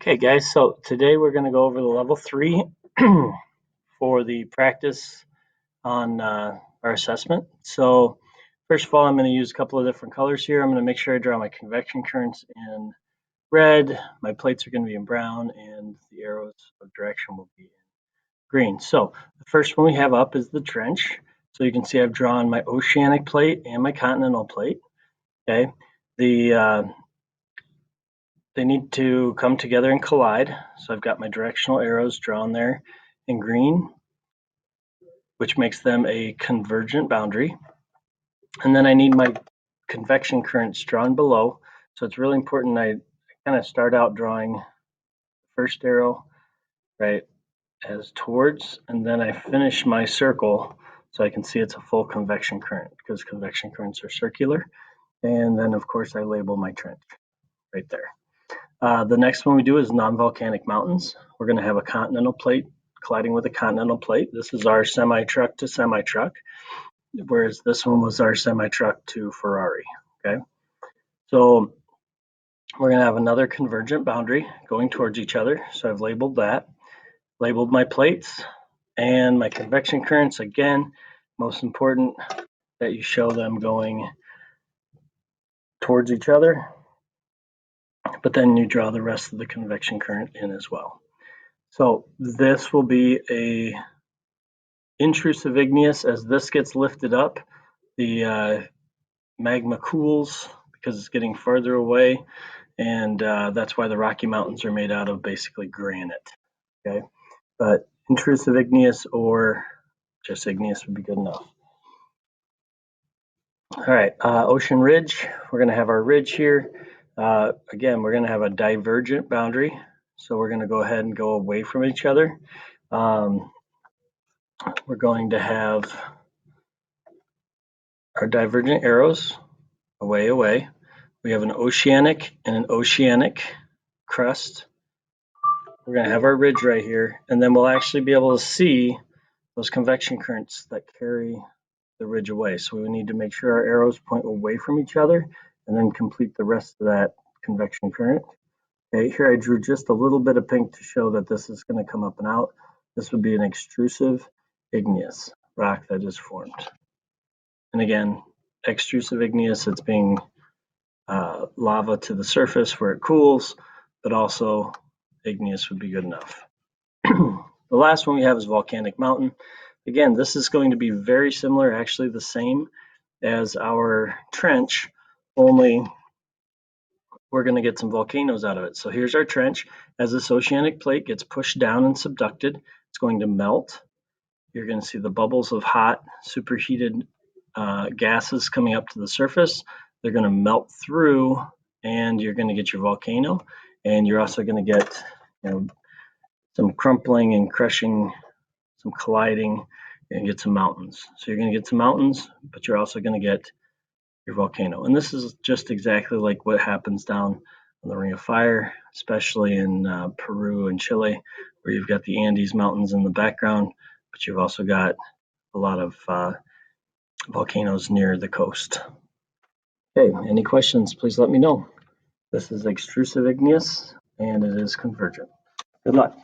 Okay, guys, so today we're going to go over the level 3 for the practice on our assessment. So first of all, I'm going to use a couple of different colors here. I'm going to make sure I draw my convection currents in red, my plates are going to be in brown, and the arrows of direction will be in green. So the first one we have up is the trench. So you can see I've drawn my oceanic plate and my continental plate. Okay, they need to come together and collide. So I've got my directional arrows drawn there in green, which makes them a convergent boundary. And then I need my convection currents drawn below. So it's really important I kind of start out drawing the first arrow right as towards, and then I finish my circle so I can see it's a full convection current because convection currents are circular. And then of course I label my trench right there. The next one we do is non-volcanic mountains. We're going to have a continental plate colliding with a continental plate. This is our semi-truck to semi-truck, whereas this one was our semi-truck to Ferrari. Okay, so we're going to have another convergent boundary going towards each other. So I've labeled that, labeled my plates and my convection currents. Again, most important that you show them going towards each other, but then you draw the rest of the convection current in as well. So this will be a intrusive igneous. As this gets lifted up, the magma cools because it's getting farther away, and that's why the Rocky Mountains are made out of basically granite. Okay, but intrusive igneous or just igneous would be good enough. All right, ocean ridge. We're going to have our ridge here. Again, we're going to have a divergent boundary, so we're going to go ahead and go away from each other. We're going to have our divergent arrows away. We have an oceanic and an oceanic crest. We're going to have our ridge right here, and then we'll actually be able to see those convection currents that carry the ridge away. So we need to make sure our arrows point away from each other and then complete the rest of that convection current. Okay, here I drew just a little bit of pink to show that this is going to come up and out. This would be an extrusive igneous rock that is formed. And again, extrusive igneous, it's being lava to the surface where it cools, but also igneous would be good enough. The last one we have is volcanic mountain. Again, this is going to be very similar, actually the same as our trench, only we're going to get some volcanoes out of it. So here's our trench. As this oceanic plate gets pushed down and subducted, it's going to melt. You're going to see the bubbles of hot, superheated gases coming up to the surface. They're going to melt through, and you're going to get your volcano. And you're also going to get, some crumpling and crushing, some colliding, and get some mountains. So you're going to get some mountains, but you're also going to get your volcano. And this is just exactly like what happens down on the Ring of Fire, especially in Peru and Chile, where you've got the Andes Mountains in the background, but you've also got a lot of volcanoes near the coast. Okay, any questions, please let me know. This is extrusive igneous, and it is convergent. Good luck.